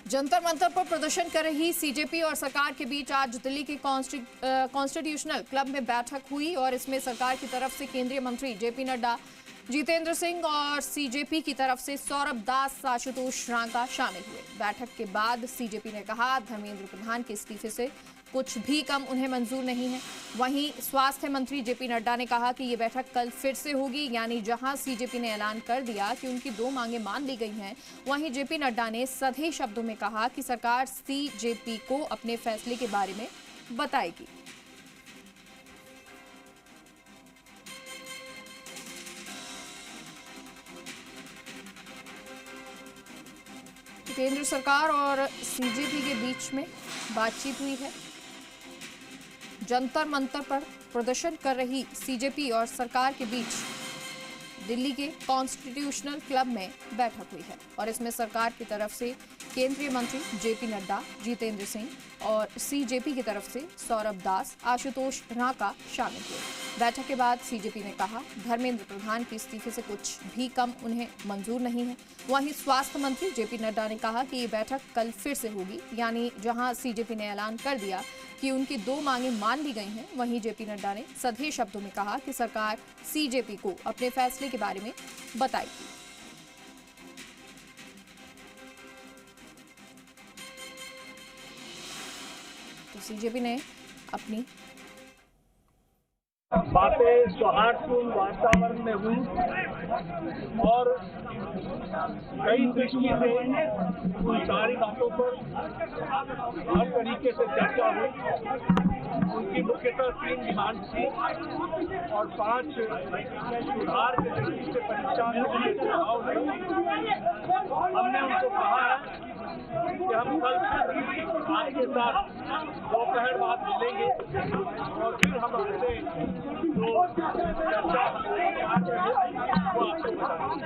जंतर मंतर पर प्रदर्शन कर रही सीजेपी और सरकार के बीच आज दिल्ली के कॉन्स्टिट्यूशनल क्लब में बैठक हुई और इसमें सरकार की तरफ से केंद्रीय मंत्री जेपी नड्डा, जितेंद्र सिंह और सीजेपी की तरफ से सौरभ दास, आशुतोष रांका शामिल हुए। बैठक के बाद सीजेपी ने कहा धर्मेंद्र प्रधान के इस्तीफे से कुछ भी कम उन्हें मंजूर नहीं है। वहीं स्वास्थ्य मंत्री जेपी नड्डा ने कहा कि ये बैठक कल फिर से होगी, यानी जहां सीजेपी ने ऐलान कर दिया कि उनकी 2 मांगें मान ली गई हैं, वहीं जेपी नड्डा ने सधे शब्दों में कहा कि सरकार सीजेपी को अपने फैसले के बारे में बताएगी। केंद्र सरकार और सीजेपी के बीच में बातचीत हुई है। जंतर मंतर पर प्रदर्शन कर रही सीजेपी और सरकार के बीच दिल्ली के कॉन्स्टिट्यूशनल क्लब में बैठक हुई है और इसमें सरकार की तरफ से केंद्रीय मंत्री जेपी नड्डा, जितेंद्र सिंह और सीजेपी की तरफ से सौरभ दास, आशुतोष रांका शामिल हुए। बैठक के बाद सीजेपी ने कहा धर्मेंद्र प्रधान के इस्तीफे से कुछ भी कम उन्हें मंजूर नहीं है। वहीं स्वास्थ्य मंत्री जेपी नड्डा ने कहा कि ये बैठक कल फिर से होगी, यानी जहां सीजेपी ने ऐलान कर दिया कि उनकी 2 मांगें मान ली गई हैं, वहीं जेपी नड्डा ने सधे शब्दों में कहा कि सरकार सीजेपी को अपने फैसले के बारे में बताएगी। तो सीजेपी ने अपनी बातें सौहार्दपूर्ण वातावरण में हुई और कई दृष्टि से उन सारी बातों पर हर तरीके से चर्चा हुई। उनकी मुख्यतः 3 डिमांड थी और 5 सुधार की दृष्टि से परीक्षा में सुझाव हुए। हमने उनको कहा है कि हम कल आपके साथ दोपहर बाद मिलेंगे और फिर हम आपसे जो चर्चा वो आपको बताएंगे।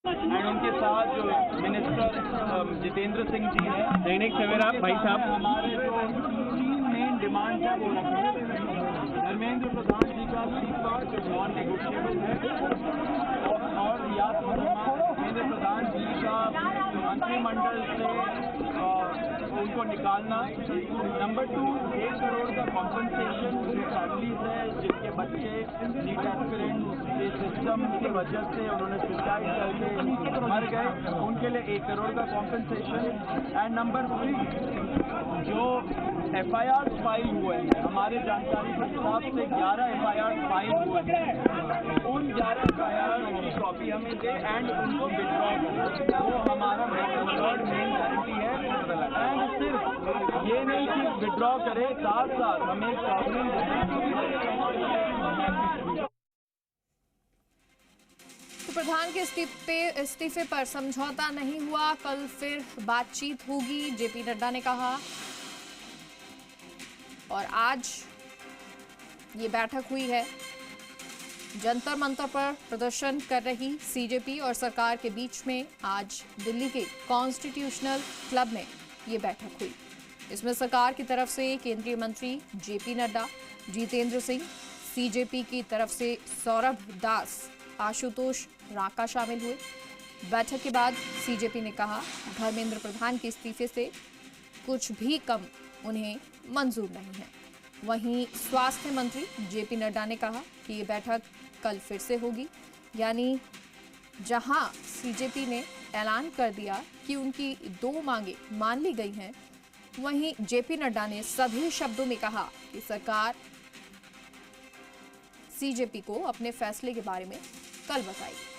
एंड उनके साथ जो मिनिस्टर जितेंद्र सिंह जी हैं, दैनिक सवेरा भाई साहब, हमारे जो 3 मेन डिमांड है वो रखें। धर्मेंद्र प्रधान जी का इस्तीफा जो नॉन नेगोशिएबल है और या धर्मेंद्र प्रधान जी का मंत्रिमंडल से उनको निकालना। नंबर 2, 1 करोड़ का कॉम्पनसेशन जो फैमिलीज है जिनके बच्चे नीट एस्पिरेंट सिस्टम की वजह से उन्होंने सुसाइड करके मर गए, उनके लिए 1 करोड़ का कॉम्पनसेशन। एंड नंबर 3, जो FIR फाइल हुए हैं, हमारे जानकारी के हिसाब से 11 FIR फाइल हुए हैं, उन 11 FIR की कॉपी हमें दे एंड उनको विड्रॉ करें। वो हमारा मेन गारंटी है। एंड सिर्फ ये नहीं कि विड्रॉ करे, साथ साथ हमें प्रधान के इस्तीफे पर समझौता नहीं हुआ, कल फिर बातचीत होगी, जेपी नड्डा ने कहा। और आज ये बैठक हुई है। जंतर मंतर पर प्रदर्शन कर रही सीजेपी और सरकार के बीच में आज दिल्ली के कॉन्स्टिट्यूशनल क्लब में ये बैठक हुई। इसमें सरकार की तरफ से केंद्रीय मंत्री जेपी नड्डा, जितेंद्र सिंह, सीजेपी की तरफ से सौरभ दास, आशुतोष रांका शामिल हुए। बैठक के बाद सीजेपी ने कहा धर्मेंद्र प्रधान के इस्तीफे से कुछ भी कम उन्हें मंजूर नहीं है। वहीं स्वास्थ्य मंत्री जेपी नड्डा ने कहा कि ये बैठक कल फिर से होगी, यानी जहां सीजेपी ने ऐलान कर दिया कि उनकी 2 मांगें मान ली गई हैं, वहीं जेपी नड्डा ने सभी शब्दों में कहा कि सरकार सीजेपी को अपने फैसले के बारे में कल बताएगी।